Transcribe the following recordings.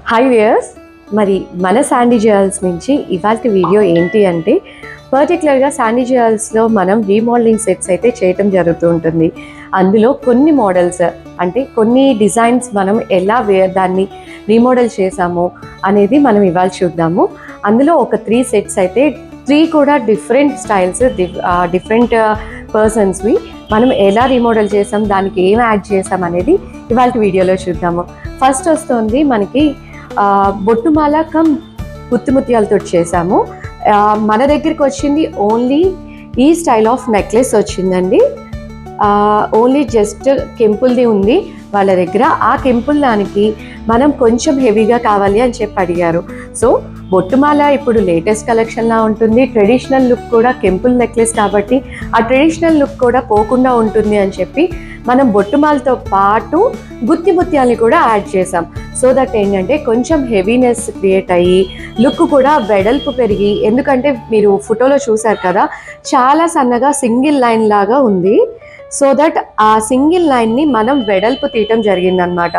Hi viewers, మరి మన Sandy jewels నుంచి ఇవాల్టి వీడియో ఏంటి అంటే పర్టికులర్గా శాండీ జ్యువెల్స్లో మనం రీమోడలింగ్ సెట్స్ అయితే చేయటం జరుగుతూ ఉంటుంది. అందులో కొన్ని మోడల్స్ అంటే కొన్ని డిజైన్స్ మనం ఎలా దాన్ని రీమోడల్ చేసాము అనేది మనం ఇవాళ చూద్దాము. అందులో ఒక 3 సెట్స్ అయితే 3 కూడా డిఫరెంట్ స్టైల్స్, డిఫరెంట్ పర్సన్స్వి మనం ఎలా రీమోడల్ చేసాం, దానికి ఏం యాడ్ చేసాం అనేది ఇవాళ వీడియోలో చూద్దాము. ఫస్ట్ వస్తుంది మనకి బొట్టుమాల కమ్ ముత్యాలతో చేసాము. మన దగ్గరికి వచ్చింది ఓన్లీ ఈ స్టైల్ ఆఫ్ నెక్లెస్ వచ్చిందండి. ఓన్లీ జస్ట్ కెంపుల్ది ఉంది వాళ్ళ దగ్గర. ఆ కెంపుల్ దానికి మనం కొంచెం హెవీగా కావాలి అని చెప్పి అడిగారు. సో బొట్టుమాల ఇప్పుడు లేటెస్ట్ కలెక్షన్లా ఉంటుంది. ట్రెడిషనల్ లుక్ కూడా కెంపుల్ నెక్లెస్ కాబట్టి ఆ ట్రెడిషనల్ లుక్ కూడా పోకుండా ఉంటుంది అని చెప్పి మనం బొట్టుమాలతో పాటు గుత్తి ముత్యాలని కూడా యాడ్ చేసాం. సో దట్ ఏంటంటే కొంచెం హెవీనెస్ క్రియేట్ అయ్యి లుక్ కూడా వెడల్పు పెరిగి, ఎందుకంటే మీరు ఫోటోలో చూసారు కదా చాలా సన్నగా సింగిల్ లైన్ లాగా ఉంది. సో దట్ ఆ సింగిల్ లైన్ని మనం వెడల్పు తీయటం జరిగిందనమాట.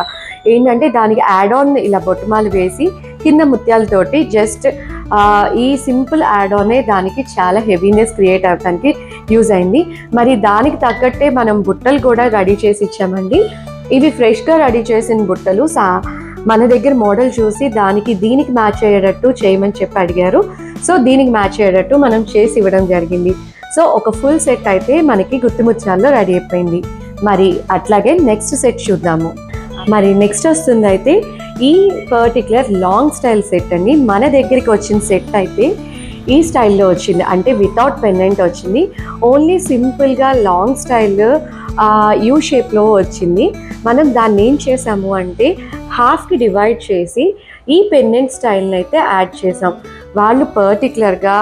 ఏంటంటే దానికి యాడ్ ఆన్ ఇలా బొట్టుమాలు వేసి కింద ముత్యాలతోటి జస్ట్ ఈ సింపుల్ యాడ్ ఆనే దానికి చాలా హెవీనెస్ క్రియేట్ అవ్వడానికి యూజ్ అయింది. మరి దానికి తగ్గట్టే మనం బుట్టలు కూడా రెడీ చేసి ఇచ్చామండి. ఇవి ఫ్రెష్గా రెడీ చేసిన బుట్టలు. మన దగ్గర మోడల్ చూసి దీనికి మ్యాచ్ అయ్యేటట్టు చేయమని చెప్పి అడిగారు. సో దీనికి మ్యాచ్ అయ్యేటట్టు మనం చేసి ఇవ్వడం జరిగింది. సో ఒక ఫుల్ సెట్ అయితే మనకి గుత్తిముత్యాల్లో రెడీ అయిపోయింది. మరి అట్లాగే నెక్స్ట్ సెట్ చూద్దాము. మరి నెక్స్ట్ వస్తుంది అయితే ఈ పర్టికులర్ లాంగ్ స్టైల్ సెట్ అండి. మన దగ్గరికి వచ్చిన సెట్ అయితే ఈ స్టైల్లో వచ్చింది, అంటే వితౌట్ పెండెంట్ వచ్చింది. ఓన్లీ సింపుల్గా లాంగ్ స్టైల్ యూ షేప్లో వచ్చింది. మనం దాన్ని ఏం చేసాము అంటే హాఫ్కి డివైడ్ చేసి ఈ పెండెంట్ స్టైల్ని అయితే యాడ్ చేసాం. వాళ్ళు పర్టికులర్గా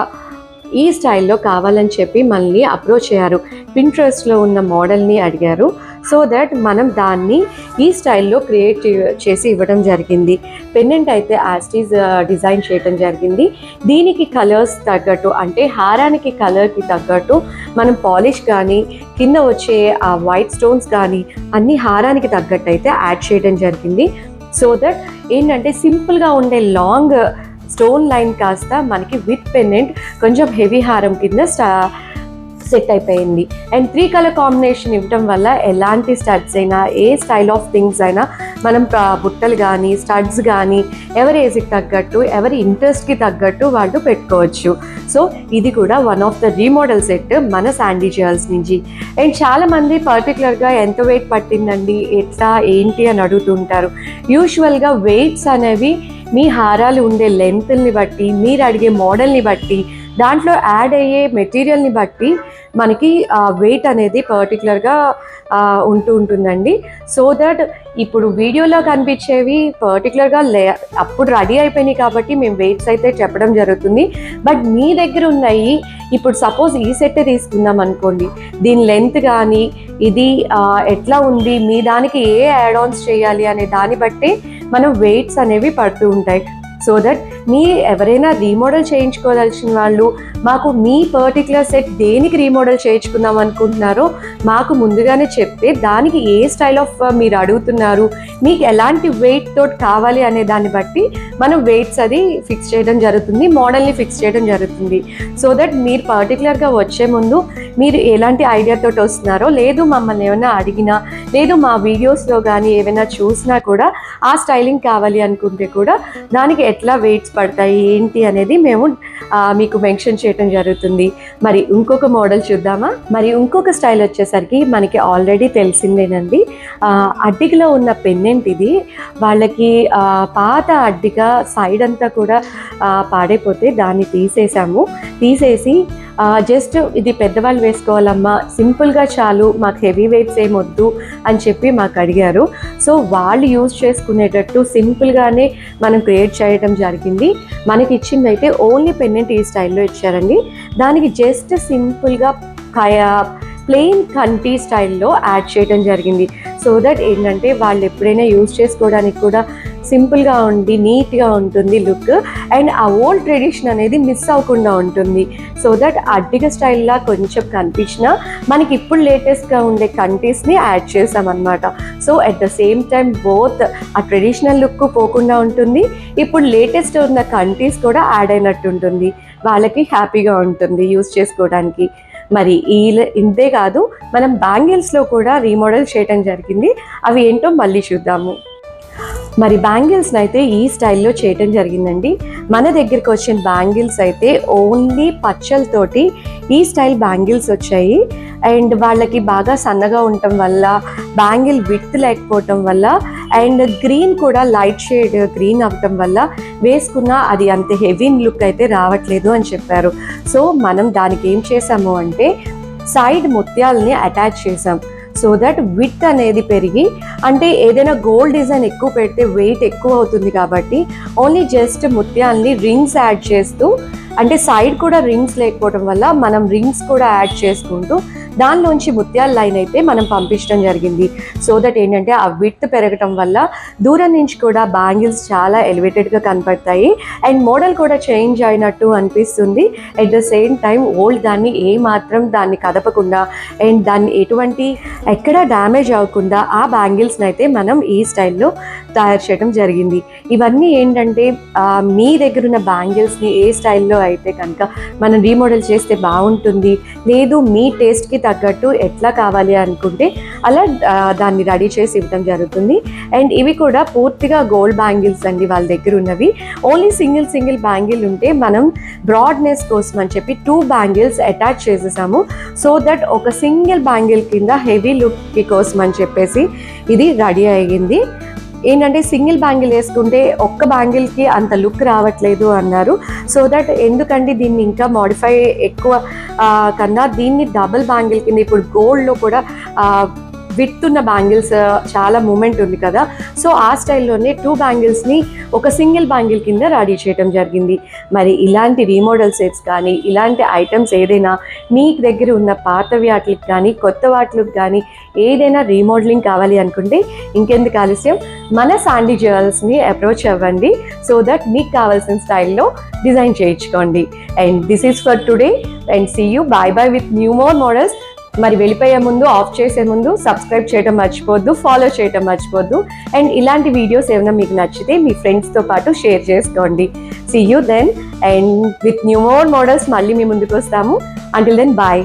ఈ స్టైల్లో కావాలని చెప్పి మనల్ని అప్రోచ్ అయ్యారు. పింట్రెస్ట్లో ఉన్న మోడల్ని అడిగారు. సో దట్ మనం దాన్ని ఈ స్టైల్లో క్రియేట్ చేసి ఇవ్వడం జరిగింది. పెండెంట్ అయితే యాస్టీజ్ డిజైన్ చేయడం జరిగింది. దీనికి కలర్స్ తగ్గట్టు, అంటే హారానికి కలర్కి తగ్గట్టు మనం పాలిష్ కానీ కింద వచ్చే ఆ వైట్ స్టోన్స్ కానీ అన్ని హారానికి తగ్గట్టు అయితే యాడ్ చేయడం జరిగింది. సో దట్ ఏంటంటే సింపుల్గా ఉండే లాంగ్ స్టోన్ లైన్ కాస్త మనకి విత్ పెండెంట్ కొంచెం హెవీ హారం కింద సెట్ అయిపోయింది. అండ్ 3 కలర్ కాంబినేషన్ ఇవ్వడం వల్ల ఎలాంటి స్టడ్స్ అయినా, ఏ స్టైల్ ఆఫ్ థింగ్స్ అయినా మనం బుట్టలు కానీ స్టడ్స్ కానీ ఎవరి ఏజ్కి తగ్గట్టు, ఎవరి ఇంట్రెస్ట్కి తగ్గట్టు వాళ్ళు పెట్టుకోవచ్చు. సో ఇది కూడా one of the remodel set మన శాండీ జ్యువెల్స్ నుంచి. అండ్ చాలామంది పర్టికులర్గా ఎంత వెయిట్ పట్టిందండి, ఎట్లా ఏంటి అని అడుగుతుంటారు. యూజువల్గా వెయిట్స్ అనేవి మీ హారాలు ఉండే లెంత్ని బట్టి, మీరు అడిగే మోడల్ని బట్టి, దాంట్లో యాడ్ అయ్యే మెటీరియల్ని బట్టి మనకి వెయిట్ అనేది పర్టికులర్గా ఉంటుందండి. సో దట్ ఇప్పుడు వీడియోలో కనిపించేవి పర్టికులర్గా అప్పుడు రెడీ అయిపోయినాయి కాబట్టి మేము వెయిట్స్ అయితే చెప్పడం జరుగుతుంది. బట్ మీ దగ్గర ఉన్నాయి, ఇప్పుడు సపోజ్ ఈ సెట్ తీసుకుందాం అనుకోండి, దీని లెంత్ కానీ ఇది ఎట్లా ఉంది, మీ దానికి ఏ యాడ్ ఆన్స్ చేయాలి అనే దాన్ని బట్టి మనం వెయిట్స్ అనేవి పడుతూ ఉంటాయి. సో దట్ మీ ఎవరైనా రీమోడల్ చేయించుకోవాల్సిన వాళ్ళు మాకు మీ పర్టికులర్ సెట్ దేనికి రీమోడల్ చేయించుకుందాం అనుకుంటున్నారో మాకు ముందుగానే చెప్తే దానికి ఏ స్టైల్ ఆఫ్ మీరు అడుగుతున్నారు, మీకు ఎలాంటి వెయిట్ తోటి కావాలి అనే దాన్ని బట్టి మనం వెయిట్స్ అది ఫిక్స్ చేయడం జరుగుతుంది, మోడల్ని ఫిక్స్ చేయడం జరుగుతుంది. సో దట్ మీరు పర్టికులర్గా వచ్చే ముందు మీరు ఎలాంటి ఐడియాతో వస్తున్నారో, లేదు మమ్మల్ని ఏమైనా అడిగినా, లేదు మా వీడియోస్లో కానీ ఏమైనా చూసినా కూడా ఆ స్టైలింగ్ కావాలి అనుకుంటే కూడా దానికి ఎట్లా వెయిట్స్ పడతాయి ఏంటి అనేది మేము మీకు మెన్షన్ చేయడం జరుగుతుంది. మరి ఇంకొక మోడల్ చూద్దామా. మరి ఇంకొక స్టైల్ వచ్చేసరికి మనకి ఆల్రెడీ తెలిసిందేనండి, అడ్డికలో ఉన్న పెండెంట్ ఇది. వాళ్ళకి పాత అడ్డిక సైడ్ అంతా కూడా పాడైపోతే దాన్ని తీసేసి జస్ట్ ఇది పెద్దవాళ్ళు వేసుకోవాలమ్మా, సింపుల్గా చాలు, మాకు హెవీ వెయిట్స్ ఏమొద్దు అని చెప్పి మాకు అడిగారు. సో వాళ్ళు యూజ్ చేసుకునేటట్టు సింపుల్గానే మనం క్రియేట్ చేయడం జరిగింది. మనకి ఇచ్చింది అయితే ఓన్లీ పెండెంట్ ఈ స్టైల్లో ఇచ్చారండి. దానికి జస్ట్ సింపుల్గా ప్లెయిన్ కంటి స్టైల్లో యాడ్ చేయడం జరిగింది. సో దట్ ఏంటంటే వాళ్ళు ఎప్పుడైనా యూజ్ చేసుకోవడానికి కూడా సింపుల్గా ఉండి నీట్గా ఉంటుంది లుక్, అండ్ ఆ ఓల్డ్ ట్రెడిషన్ అనేది మిస్ అవ్వకుండా ఉంటుంది. సో దట్ అడ్డిగ స్టైల్లా కొంచెం కనిపించినా మనకి ఇప్పుడు లేటెస్ట్గా ఉండే కంటీస్ని యాడ్ చేసామన్నమాట. So at the same time both ఆ ట్రెడిషనల్ లుక్ పోకుండా ఉంటుంది, ఇప్పుడు లేటెస్ట్ ఉన్న కంటీస్ కూడా యాడ్ అయినట్టు ఉంటుంది, వాళ్ళకి హ్యాపీగా ఉంటుంది యూజ్ చేసుకోవడానికి. మరి ఇంతే కాదు, మనం బ్యాంగిల్స్లో కూడా రీమోడల్ చేయడం జరిగింది. అవి ఏంటో మళ్ళీ చూద్దాము. మరి బ్యాంగిల్స్ని అయితే ఈ స్టైల్లో చేయటం జరిగిందండి. మన దగ్గరికి వచ్చిన బ్యాంగిల్స్ అయితే ఓన్లీ పచ్చలతోటి ఈ స్టైల్ బ్యాంగిల్స్ వచ్చాయి. అండ్ వాళ్ళకి బాగా సన్నగా ఉండటం వల్ల, బ్యాంగిల్ విడ్త్ లేకపోవటం వల్ల, అండ్ గ్రీన్ కూడా లైట్ షేడ్ గ్రీన్ అవ్వటం వల్ల వేసుకున్న అది అంత హెవీ లుక్ అయితే రావట్లేదు అని చెప్పారు. సో మనం దానికి ఏం చేసాము అంటే సైడ్ ముత్యాలని అటాచ్ చేసాం. సో దట్ విడ్త్ అనేది పెరిగి, అంటే ఏదైనా గోల్డ్ డిజైన్ ఎక్కువ పెడితే వెయిట్ ఎక్కువ అవుతుంది కాబట్టి ఓన్లీ జస్ట్ ముత్యాలని రింగ్స్ యాడ్ చేస్తూ, అంటే సైడ్ కూడా రింగ్స్ లేకపోవడం వల్ల మనం రింగ్స్ కూడా యాడ్ చేసుకుంటూ దానిలోంచి ముత్యాల లైన్ అయితే మనం పంపించడం జరిగింది. సో దట్ ఏంటంటే ఆ విడ్త్ పెరగటం వల్ల దూరం నుంచి కూడా బ్యాంగిల్స్ చాలా ఎలివేటెడ్గా కనపడతాయి, అండ్ మోడల్ కూడా చేంజ్ అయినట్టు అనిపిస్తుంది. At the same time old దాన్ని ఏమాత్రం దాన్ని కదపకుండా అండ్ దాన్ని ఎక్కడ డ్యామేజ్ అవ్వకుండా ఆ బ్యాంగిల్స్ని అయితే మనం ఈ స్టైల్లో తయారు చేయడం జరిగింది. ఇవన్నీ ఏంటంటే మీ దగ్గర ఉన్న బ్యాంగిల్స్ని ఏ స్టైల్లో అయితే కనుక మనం రీమోడల్ చేస్తే బాగుంటుంది, లేదు మీ టేస్ట్కి తగ్గట్టు ఎట్లా కావాలి అనుకుంటే అలా దాన్ని రెడీ చేసి ఇవ్వడం జరుగుతుంది. అండ్ ఇవి కూడా పూర్తిగా గోల్డ్ బ్యాంగిల్స్ అండి వాళ్ళ దగ్గర ఉన్నవి. ఓన్లీ సింగిల్ బ్యాంగిల్ ఉంటే మనం బ్రాడ్నెస్ కోసం అని చెప్పి 2 బ్యాంగిల్స్ అటాచ్ చేసేసాము. సో దట్ ఒక సింగిల్ బ్యాంగిల్ కింద హెవీ లుక్ కోసం అని చెప్పేసి ఇది రెడీ అయ్యింది. ఏంటంటే సింగిల్ బ్యాంగిల్ వేసుకుంటే ఒక్క బ్యాంగిల్కి అంత లుక్ రావట్లేదు అన్నారు. సో దట్ ఎందుకంటే దీన్ని ఇంకా మాడిఫై ఎక్కువ కన్నా దీన్ని డబుల్ బ్యాంగిల్ కింద, ఇప్పుడు గోల్డ్లో కూడా విత్ ఉన్న బ్యాంగిల్స్ చాలా మూమెంట్ ఉంది కదా, సో ఆ స్టైల్లోనే 2 బ్యాంగిల్స్ని ఒక సింగిల్ బ్యాంగిల్ కింద రెడీ చేయడం జరిగింది. మరి ఇలాంటి రీమోడల్ సెట్స్ కానీ ఇలాంటి ఐటమ్స్ ఏదైనా మీ దగ్గర ఉన్న పాతవి వాటికి కానీ కొత్త వాటికి కానీ ఏదైనా రీమోడలింగ్ కావాలి అనుకుంటే ఇంకెందుకు ఆలస్యం, మన శాండీ జ్యువెల్స్ని అప్రోచ్ అవ్వండి. సో దట్ మీకు కావాల్సిన స్టైల్లో డిజైన్ చేయించుకోండి. And this is for today and see you. Bye with new more models. మరి వెళ్ళిపోయే ముందు, ఆఫ్ చేసే ముందు సబ్స్క్రైబ్ చేయడం మర్చిపోద్దు, ఫాలో చేయడం మర్చిపోద్దు. అండ్ ఇలాంటి వీడియోస్ ఏమైనా మీకు నచ్చితే మీ ఫ్రెండ్స్తో పాటు షేర్ చేసుకోండి. See you then and with new more models మళ్ళీ మీ ముందుకు వస్తాము. Until then bye.